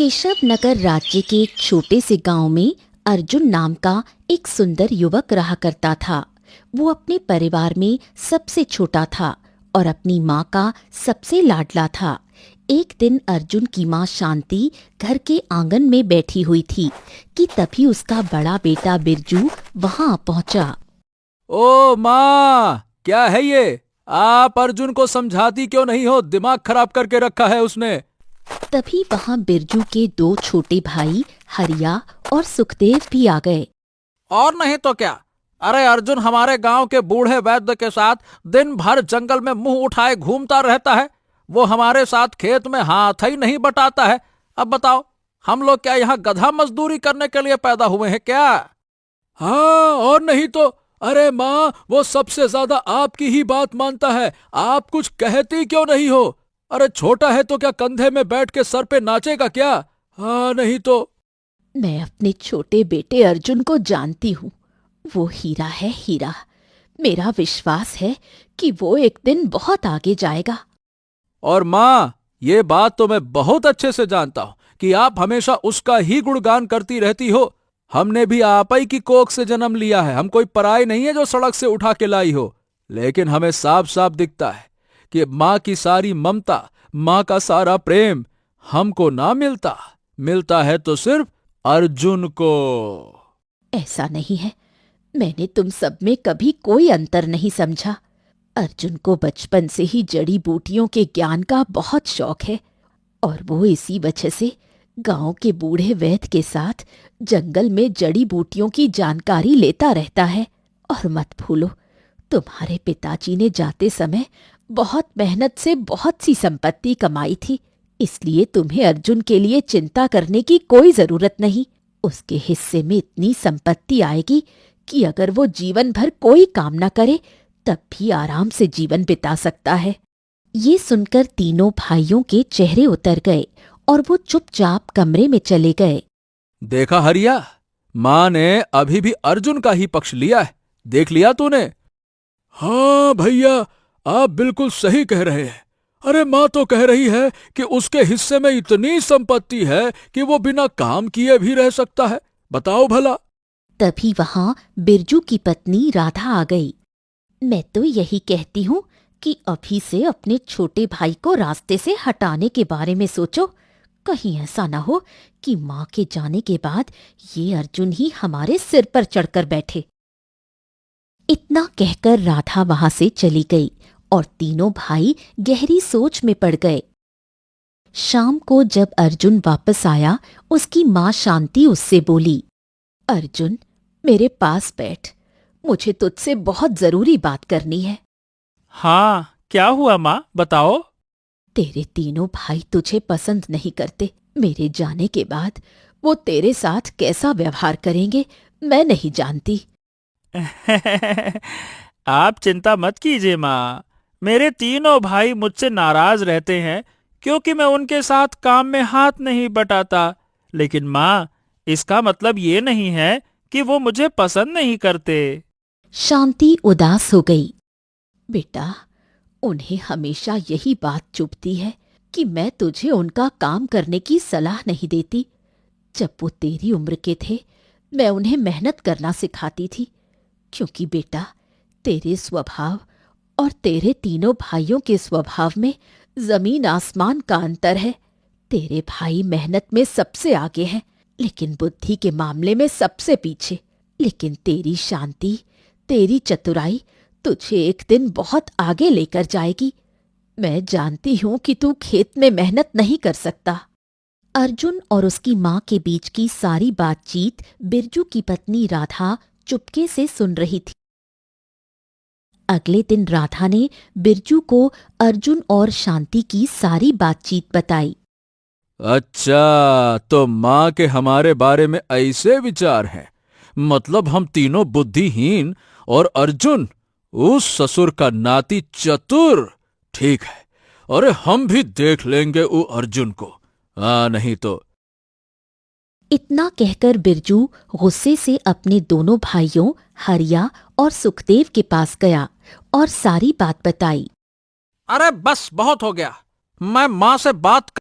केशव नगर राज्य के एक छोटे से गांव में अर्जुन नाम का एक सुंदर युवक रहा करता था। वो अपने परिवार में सबसे छोटा था और अपनी माँ का सबसे लाडला था। एक दिन अर्जुन की माँ शांति घर के आंगन में बैठी हुई थी कि तभी उसका बड़ा बेटा बिरजू वहां पहुंचा। ओ माँ, क्या है ये? आप अर्जुन को समझाती क्यों नहीं हो? दिमाग खराब करके रखा है उसने। तभी वहां बिरजू के दो छोटे भाई हरिया और सुखदेव भी आ गए। और नहीं तो क्या। अरे अर्जुन हमारे गांव के बूढ़े वैद्य के साथ दिन भर जंगल में मुंह उठाए घूमता रहता है। वो हमारे साथ खेत में हाथ ही नहीं बटाता है। अब बताओ, हम लोग क्या यहाँ गधा मजदूरी करने के लिए पैदा हुए हैं क्या? हाँ, और नहीं तो। अरे माँ, वो सबसे ज्यादा आपकी ही बात मानता है। आप कुछ कहती क्यों नहीं हो? अरे छोटा है तो क्या कंधे में बैठ के सर पे नाचेगा क्या? हाँ, नहीं तो। मैं अपने छोटे बेटे अर्जुन को जानती हूँ। वो हीरा है, हीरा। मेरा विश्वास है कि वो एक दिन बहुत आगे जाएगा। और माँ, ये बात तो मैं बहुत अच्छे से जानता हूँ कि आप हमेशा उसका ही गुणगान करती रहती हो। हमने भी आप ही की कोख से जन्म लिया है। हम कोई पराई नहीं है जो सड़क से उठा के लाई हो। लेकिन हमें साफ साफ दिखता है कि माँ की सारी ममता, माँ का सारा प्रेम हमको ना मिलता है तो सिर्फ अर्जुन को। ऐसा नहीं है। मैंने तुम सब में कभी कोई अंतर नहीं समझा। अर्जुन को बचपन से ही जड़ी बूटियों के ज्ञान का बहुत शौक है और वो इसी वजह से गांव के बूढ़े वैद्य के साथ जंगल में जड़ी बूटियों की जानकारी लेता रहता है। और मत भूलो, तुम्हारे पिताजी ने जाते समय बहुत मेहनत से बहुत सी संपत्ति कमाई थी। इसलिए तुम्हें अर्जुन के लिए चिंता करने की कोई जरूरत नहीं। उसके हिस्से में इतनी संपत्ति आएगी कि अगर वो जीवन भर कोई काम न करे तब भी आराम से जीवन बिता सकता है। ये सुनकर तीनों भाइयों के चेहरे उतर गए और वो चुपचाप कमरे में चले गए। देखा हरिया, माँ ने अभी भी अर्जुन का ही पक्ष लिया है। देख लिया तूने? हाँ भैया, आप बिल्कुल सही कह रहे हैं। अरे माँ तो कह रही है कि उसके हिस्से में इतनी संपत्ति है कि वो बिना काम किए भी रह सकता है। बताओ भला। तभी वहां बिरजू की पत्नी राधा आ गई। मैं तो यही कहती हूँ कि अभी से अपने छोटे भाई को रास्ते से हटाने के बारे में सोचो। कहीं ऐसा ना हो कि माँ के जाने के बाद ये अर्जुन ही हमारे सिर पर चढ़कर बैठे। इतना कहकर राधा वहां से चली गई और तीनों भाई गहरी सोच में पड़ गए। शाम को जब अर्जुन वापस आया, उसकी माँ शांति उससे बोली, अर्जुन, मेरे पास बैठ। मुझे तुझसे बहुत जरूरी बात करनी है। हाँ, क्या हुआ माँ, बताओ। तेरे तीनों भाई तुझे पसंद नहीं करते। मेरे जाने के बाद वो तेरे साथ कैसा व्यवहार करेंगे मैं नहीं जानती। आप चिंता मत कीजिए माँ। मेरे तीनों भाई मुझसे नाराज रहते हैं क्योंकि मैं उनके साथ काम में हाथ नहीं बटाता। लेकिन माँ, इसका मतलब ये नहीं है कि वो मुझे पसंद नहीं करते। शांति उदास हो गई। बेटा, उन्हें हमेशा यही बात चुभती है कि मैं तुझे उनका काम करने की सलाह नहीं देती। जब वो तेरी उम्र के थे, मैं उन्हें मेहनत करना सिखाती थी। क्योंकि बेटा, तेरे स्वभाव और तेरे तीनों भाइयों के स्वभाव में जमीन आसमान का अंतर है। तेरे भाई मेहनत में सबसे आगे हैं, लेकिन बुद्धि के मामले में सबसे पीछे। लेकिन तेरी शांति, तेरी चतुराई तुझे एक दिन बहुत आगे लेकर जाएगी। मैं जानती हूं कि तू खेत में मेहनत नहीं कर सकता। अर्जुन और उसकी माँ के बीच की सारी बातचीत बिरजू की पत्नी राधा चुपके से सुन रही थी। अगले दिन राधा ने बिरजू को अर्जुन और शांति की सारी बातचीत बताई। अच्छा, तो माँ के हमारे बारे में ऐसे विचार हैं। मतलब हम तीनों बुद्धिहीन और अर्जुन उस ससुर का नाती चतुर। ठीक है, अरे हम भी देख लेंगे वो अर्जुन को। नहीं तो। इतना कहकर बिरजू गुस्से से अपने दोनों भाइयों हरिया और सुखदेव के पास गया और सारी बात बताई। अरे बस, बहुत हो गया। मैं माँ से बात